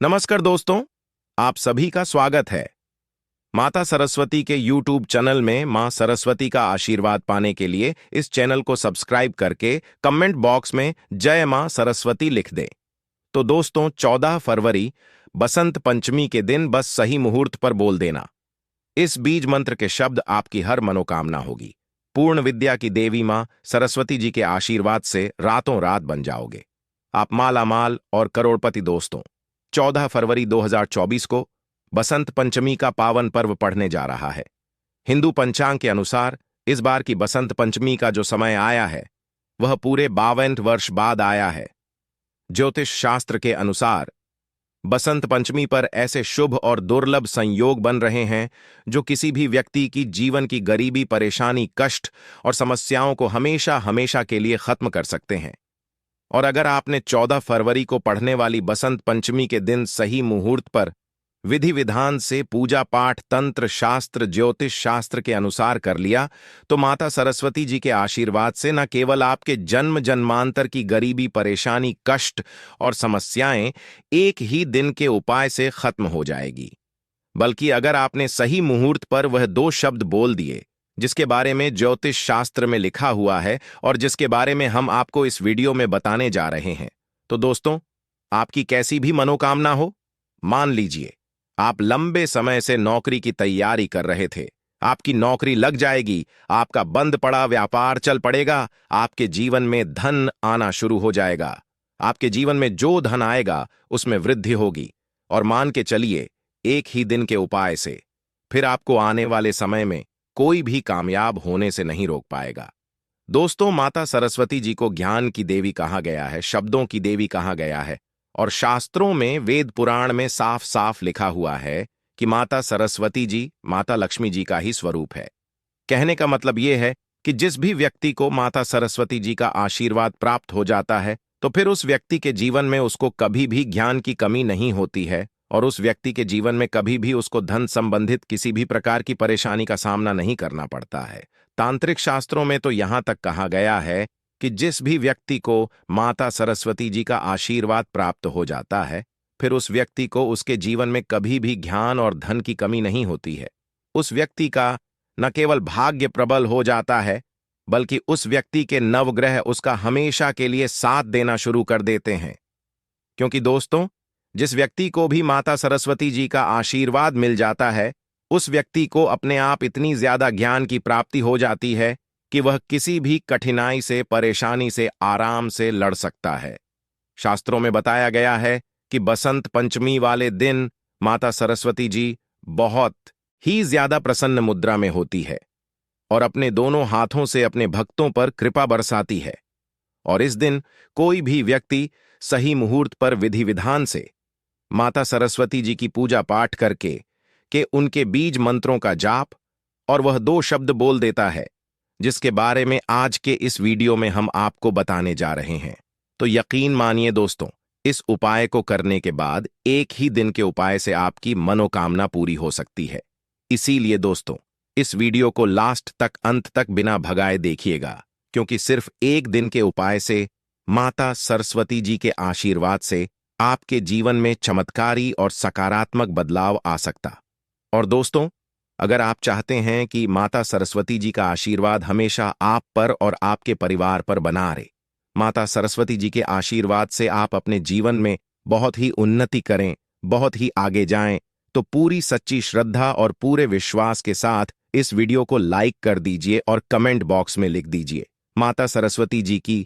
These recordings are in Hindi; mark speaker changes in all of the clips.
Speaker 1: नमस्कार दोस्तों, आप सभी का स्वागत है। माता सरस्वती के YouTube चैनल में मां सरस्वती का आशीर्वाद पाने के लिए इस चैनल को सब्सक्राइब करके कमेंट बॉक्स में जय मां सरस्वती लिख दें। तो दोस्तों, 14 फरवरी बसंत पंचमी के दिन बस सही मुहूर्त पर बोल देना। इस बीज मंत्र के शब्द आपकी हर मनोकामना होगी। पूर्ण विद्या की देवी मां सरस्वती जी के आशीर्वाद से रातों रात बन जाओगे। आप माला माल और करोड़पति। दोस्तों, 14 फरवरी 2024 को बसंत पंचमी का पावन पर्व पढ़ने जा रहा है। हिंदू पंचांग के अनुसार इस बार की बसंत पंचमी का जो समय आया है वह पूरे 52 वर्ष बाद आया है। ज्योतिष शास्त्र के अनुसार बसंत पंचमी पर ऐसे शुभ और दुर्लभ संयोग बन रहे हैं जो किसी भी व्यक्ति की जीवन की गरीबी, परेशानी, कष्ट और समस्याओं को हमेशा हमेशा के लिए खत्म कर सकते हैं। और अगर आपने 14 फरवरी को पढ़ने वाली बसंत पंचमी के दिन सही मुहूर्त पर विधि विधान से पूजा पाठ, तंत्र शास्त्र, ज्योतिष शास्त्र के अनुसार कर लिया तो माता सरस्वती जी के आशीर्वाद से न केवल आपके जन्म जन्मांतर की गरीबी, परेशानी, कष्ट और समस्याएं एक ही दिन के उपाय से खत्म हो जाएगी, बल्कि अगर आपने सही मुहूर्त पर वह 2 शब्द बोल दिए जिसके बारे में ज्योतिष शास्त्र में लिखा हुआ है और जिसके बारे में हम आपको इस वीडियो में बताने जा रहे हैं, तो दोस्तों, आपकी कैसी भी मनोकामना हो, मान लीजिए आप लंबे समय से नौकरी की तैयारी कर रहे थे, आपकी नौकरी लग जाएगी, आपका बंद पड़ा व्यापार चल पड़ेगा, आपके जीवन में धन आना शुरू हो जाएगा, आपके जीवन में जो धन आएगा उसमें वृद्धि होगी। और मान के चलिए एक ही दिन के उपाय से फिर आपको आने वाले समय में कोई भी कामयाब होने से नहीं रोक पाएगा। दोस्तों, माता सरस्वती जी को ज्ञान की देवी कहा गया है, शब्दों की देवी कहा गया है और शास्त्रों में, वेद पुराण में साफ साफ लिखा हुआ है कि माता सरस्वती जी माता लक्ष्मी जी का ही स्वरूप है। कहने का मतलब यह है कि जिस भी व्यक्ति को माता सरस्वती जी का आशीर्वाद प्राप्त हो जाता है तो फिर उस व्यक्ति के जीवन में उसको कभी भी ज्ञान की कमी नहीं होती है और उस व्यक्ति के जीवन में कभी भी उसको धन संबंधित किसी भी प्रकार की परेशानी का सामना नहीं करना पड़ता है। तांत्रिक शास्त्रों में तो यहां तक कहा गया है कि जिस भी व्यक्ति को माता सरस्वती जी का आशीर्वाद प्राप्त हो जाता है फिर उस व्यक्ति को उसके जीवन में कभी भी ज्ञान और धन की कमी नहीं होती है। उस व्यक्ति का न केवल भाग्य प्रबल हो जाता है बल्कि उस व्यक्ति के नवग्रह उसका हमेशा के लिए साथ देना शुरू कर देते हैं। क्योंकि दोस्तों, जिस व्यक्ति को भी माता सरस्वती जी का आशीर्वाद मिल जाता है उस व्यक्ति को अपने आप इतनी ज्यादा ज्ञान की प्राप्ति हो जाती है कि वह किसी भी कठिनाई से, परेशानी से आराम से लड़ सकता है। शास्त्रों में बताया गया है कि बसंत पंचमी वाले दिन माता सरस्वती जी बहुत ही ज्यादा प्रसन्न मुद्रा में होती है और अपने दोनों हाथों से अपने भक्तों पर कृपा बरसाती है। और इस दिन कोई भी व्यक्ति सही मुहूर्त पर विधि विधान से माता सरस्वती जी की पूजा पाठ करके उनके बीज मंत्रों का जाप और वह 2 शब्द बोल देता है जिसके बारे में आज के इस वीडियो में हम आपको बताने जा रहे हैं। तो यकीन मानिए दोस्तों, इस उपाय को करने के बाद एक ही दिन के उपाय से आपकी मनोकामना पूरी हो सकती है। इसीलिए दोस्तों, इस वीडियो को लास्ट तक, अंत तक बिना भगाए देखिएगा, क्योंकि सिर्फ एक दिन के उपाय से माता सरस्वती जी के आशीर्वाद से आपके जीवन में चमत्कारी और सकारात्मक बदलाव आ सकता। और दोस्तों, अगर आप चाहते हैं कि माता सरस्वती जी का आशीर्वाद हमेशा आप पर और आपके परिवार पर बना रहे, माता सरस्वती जी के आशीर्वाद से आप अपने जीवन में बहुत ही उन्नति करें, बहुत ही आगे जाएं, तो पूरी सच्ची श्रद्धा और पूरे विश्वास के साथ इस वीडियो को लाइक कर दीजिए और कमेंट बॉक्स में लिख दीजिए माता सरस्वती जी की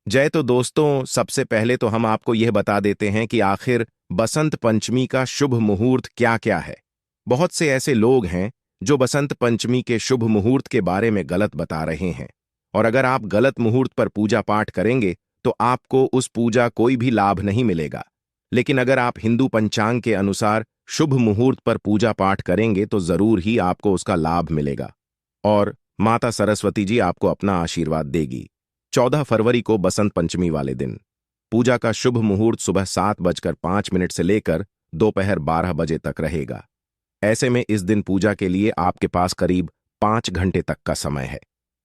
Speaker 1: जय। तो दोस्तों, सबसे पहले तो हम आपको यह बता देते हैं कि आखिर बसंत पंचमी का शुभ मुहूर्त क्या क्या है। बहुत से ऐसे लोग हैं जो बसंत पंचमी के शुभ मुहूर्त के बारे में गलत बता रहे हैं और अगर आप गलत मुहूर्त पर पूजा पाठ करेंगे तो आपको उस पूजा कोई भी लाभ नहीं मिलेगा। लेकिन अगर आप हिंदू पंचांग के अनुसार शुभ मुहूर्त पर पूजा पाठ करेंगे तो जरूर ही आपको उसका लाभ मिलेगा और माता सरस्वती जी आपको अपना आशीर्वाद देगी। 14 फरवरी को बसंत पंचमी वाले दिन पूजा का शुभ मुहूर्त सुबह 7:05 से लेकर दोपहर 12 बजे तक रहेगा। ऐसे में इस दिन पूजा के लिए आपके पास करीब 5 घंटे तक का समय है।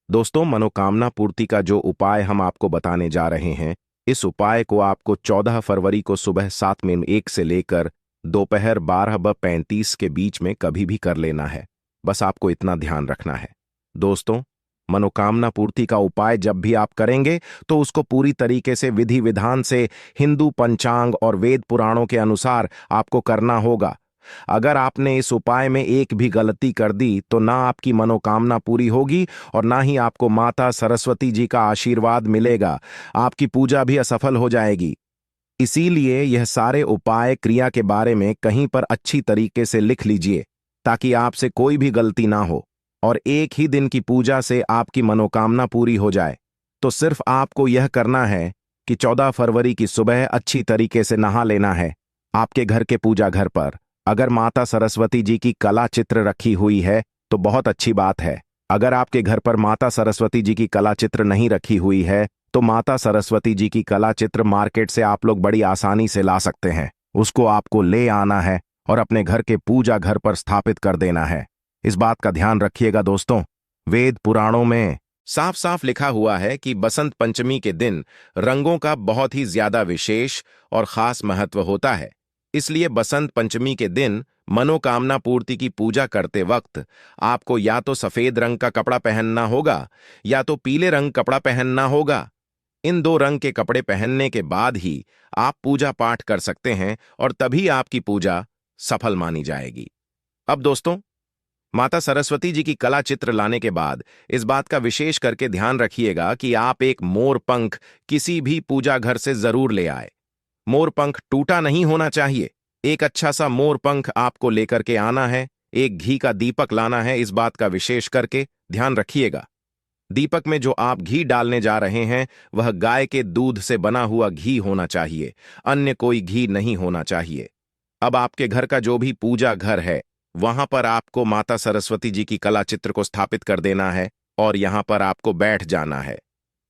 Speaker 1: दोस्तों, मनोकामना पूर्ति का जो उपाय हम आपको बताने जा रहे हैं इस उपाय को आपको 14 फरवरी को सुबह 7:01 से लेकर दोपहर 12:35 के बीच में कभी भी कर लेना है। बस आपको इतना ध्यान रखना है। दोस्तों, मनोकामना पूर्ति का उपाय जब भी आप करेंगे तो उसको पूरी तरीके से विधि विधान से हिंदू पंचांग और वेद पुराणों के अनुसार आपको करना होगा। अगर आपने इस उपाय में एक भी गलती कर दी तो ना आपकी मनोकामना पूरी होगी और ना ही आपको माता सरस्वती जी का आशीर्वाद मिलेगा। आपकी पूजा भी असफल हो जाएगी। इसीलिए यह सारे उपाय क्रिया के बारे में कहीं पर अच्छी तरीके से लिख लीजिए ताकि आपसे कोई भी गलती ना हो और एक ही दिन की पूजा से आपकी मनोकामना पूरी हो जाए। तो सिर्फ आपको यह करना है कि 14 फरवरी की सुबह अच्छी तरीके से नहा लेना है। आपके घर के पूजा घर पर अगर माता सरस्वती जी की कला चित्र रखी हुई है तो बहुत अच्छी बात है। अगर आपके घर पर माता सरस्वती जी की कला चित्र नहीं रखी हुई है तो माता सरस्वती जी की कला चित्र मार्केट से आप लोग बड़ी आसानी से ला सकते हैं। उसको आपको ले आना है और अपने घर के पूजा घर पर स्थापित कर देना है। इस बात का ध्यान रखिएगा दोस्तों, वेद पुराणों में साफ साफ लिखा हुआ है कि बसंत पंचमी के दिन रंगों का बहुत ही ज्यादा विशेष और खास महत्व होता है। इसलिए बसंत पंचमी के दिन मनोकामना पूर्ति की पूजा करते वक्त आपको या तो सफेद रंग का कपड़ा पहनना होगा या तो पीले रंग कपड़ा पहनना होगा। इन दो रंग के कपड़े पहनने के बाद ही आप पूजा पाठ कर सकते हैं और तभी आपकी पूजा सफल मानी जाएगी। अब दोस्तों, माता सरस्वती जी की कला चित्र लाने के बाद इस बात का विशेष करके ध्यान रखिएगा कि आप एक मोर पंख किसी भी पूजा घर से जरूर ले आए। मोर पंख टूटा नहीं होना चाहिए। एक अच्छा सा मोर पंख आपको लेकर के आना है। एक घी का दीपक लाना है। इस बात का विशेष करके ध्यान रखिएगा। दीपक में जो आप घी डालने जा रहे हैं वह गाय के दूध से बना हुआ घी होना चाहिए, अन्य कोई घी नहीं होना चाहिए। अब आपके घर का जो भी पूजा घर है वहां पर आपको माता सरस्वती जी की कला चित्र को स्थापित कर देना है और यहां पर आपको बैठ जाना है।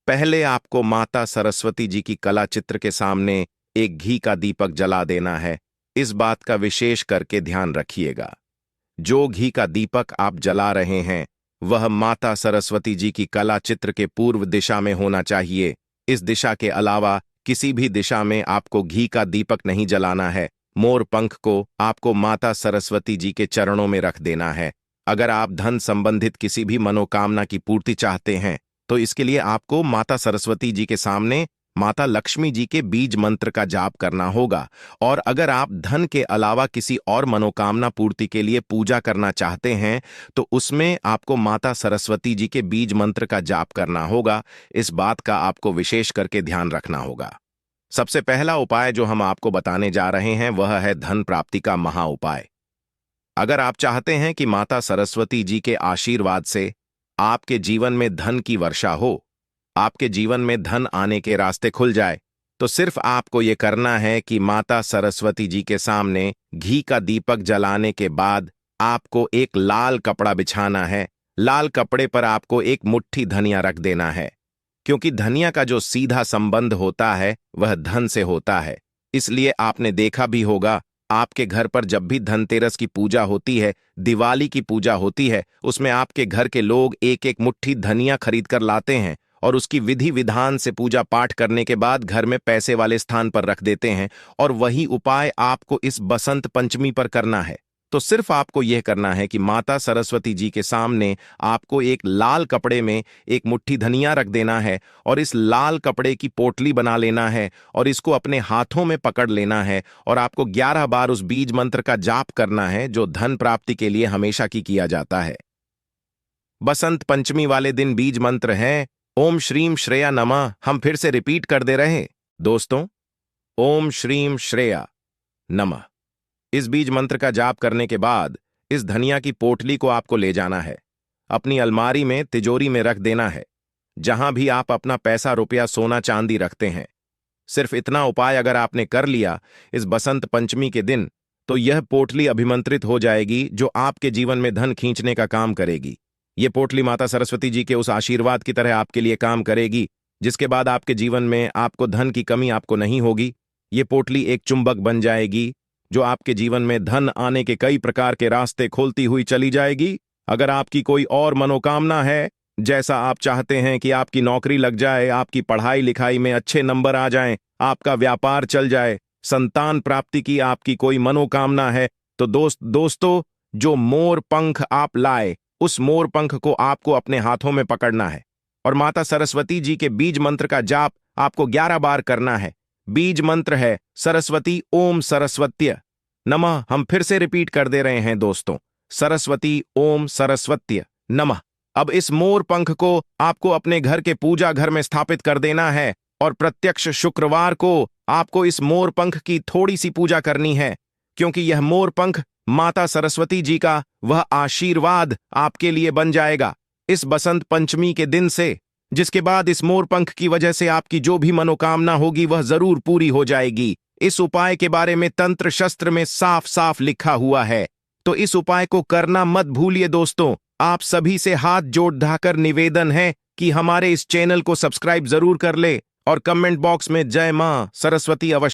Speaker 1: पहले आपको माता सरस्वती जी की कला चित्र के सामने एक घी का दीपक जला देना है। इस बात का विशेष करके ध्यान रखिएगा। जो घी का दीपक आप जला रहे हैं वह माता सरस्वती जी की कला चित्र के पूर्व दिशा में होना चाहिए। इस दिशा के अलावा किसी भी दिशा में आपको घी का दीपक नहीं जलाना है। मोर पंख को आपको माता सरस्वती जी के चरणों में रख देना है। अगर आप धन संबंधित किसी भी मनोकामना की पूर्ति चाहते हैं तो इसके लिए आपको माता सरस्वती जी के सामने माता लक्ष्मी जी के बीज मंत्र का जाप करना होगा। और अगर आप धन के अलावा किसी और मनोकामना पूर्ति के लिए पूजा करना चाहते हैं तो उसमें आपको माता सरस्वती जी के बीज मंत्र का जाप करना होगा। इस बात का आपको विशेष करके ध्यान रखना होगा। सबसे पहला उपाय जो हम आपको बताने जा रहे हैं वह है धन प्राप्ति का महा उपाय। अगर आप चाहते हैं कि माता सरस्वती जी के आशीर्वाद से आपके जीवन में धन की वर्षा हो, आपके जीवन में धन आने के रास्ते खुल जाए, तो सिर्फ आपको यह करना है कि माता सरस्वती जी के सामने घी का दीपक जलाने के बाद आपको एक लाल कपड़ा बिछाना है। लाल कपड़े पर आपको एक मुट्ठी धनिया रख देना है, क्योंकि धनिया का जो सीधा संबंध होता है वह धन से होता है। इसलिए आपने देखा भी होगा, आपके घर पर जब भी धनतेरस की पूजा होती है, दिवाली की पूजा होती है, उसमें आपके घर के लोग एक एक मुट्ठी धनिया खरीद कर लाते हैं और उसकी विधि विधान से पूजा पाठ करने के बाद घर में पैसे वाले स्थान पर रख देते हैं। और वही उपाय आपको इस बसंत पंचमी पर करना है। तो सिर्फ आपको यह करना है कि माता सरस्वती जी के सामने आपको एक लाल कपड़े में एक मुट्ठी धनिया रख देना है और इस लाल कपड़े की पोटली बना लेना है और इसको अपने हाथों में पकड़ लेना है और आपको 11 बार उस बीज मंत्र का जाप करना है जो धन प्राप्ति के लिए हमेशा की किया जाता है। बसंत पंचमी वाले दिन बीज मंत्र है ओम श्रीम श्रेया नमः। हम फिर से रिपीट कर दे रहे दोस्तों, ओम श्रीम श्रेया नमः। इस बीज मंत्र का जाप करने के बाद इस धनिया की पोटली को आपको ले जाना है, अपनी अलमारी में तिजोरी में रख देना है, जहां भी आप अपना पैसा रुपया सोना चांदी रखते हैं। सिर्फ इतना उपाय अगर आपने कर लिया इस बसंत पंचमी के दिन तो यह पोटली अभिमंत्रित हो जाएगी जो आपके जीवन में धन खींचने का काम करेगी। ये पोटली माता सरस्वती जी के उस आशीर्वाद की तरह आपके लिए काम करेगी, जिसके बाद आपके जीवन में आपको धन की कमी आपको नहीं होगी। ये पोटली एक चुंबक बन जाएगी जो आपके जीवन में धन आने के कई प्रकार के रास्ते खोलती हुई चली जाएगी। अगर आपकी कोई और मनोकामना है जैसा आप चाहते हैं कि आपकी नौकरी लग जाए, आपकी पढ़ाई लिखाई में अच्छे नंबर आ जाएं, आपका व्यापार चल जाए, संतान प्राप्ति की आपकी कोई मनोकामना है, तो दोस्तों जो मोर पंख आप लाए, उस मोर पंख को आपको अपने हाथों में पकड़ना है और माता सरस्वती जी के बीज मंत्र का जाप आपको 11 बार करना है। बीज मंत्र है सरस्वती ओम सरस्वत्य नमः। हम फिर से रिपीट कर दे रहे हैं दोस्तों, सरस्वती ओम सरस्वत्य नमः। अब इस मोर पंख को आपको अपने घर के पूजा घर में स्थापित कर देना है और प्रत्यक्ष शुक्रवार को आपको इस मोर पंख की थोड़ी सी पूजा करनी है, क्योंकि यह मोर पंख माता सरस्वती जी का वह आशीर्वाद आपके लिए बन जाएगा इस बसंत पंचमी के दिन से, जिसके बाद इस मोर पंख की वजह से आपकी जो भी मनोकामना होगी वह जरूर पूरी हो जाएगी। इस उपाय के बारे में तंत्र शस्त्र में साफ साफ लिखा हुआ है, तो इस उपाय को करना मत भूलिए दोस्तों। आप सभी से हाथ जोड़ ढाकर निवेदन है कि हमारे इस चैनल को सब्सक्राइब जरूर कर ले और कमेंट बॉक्स में जय मां सरस्वती अवश्य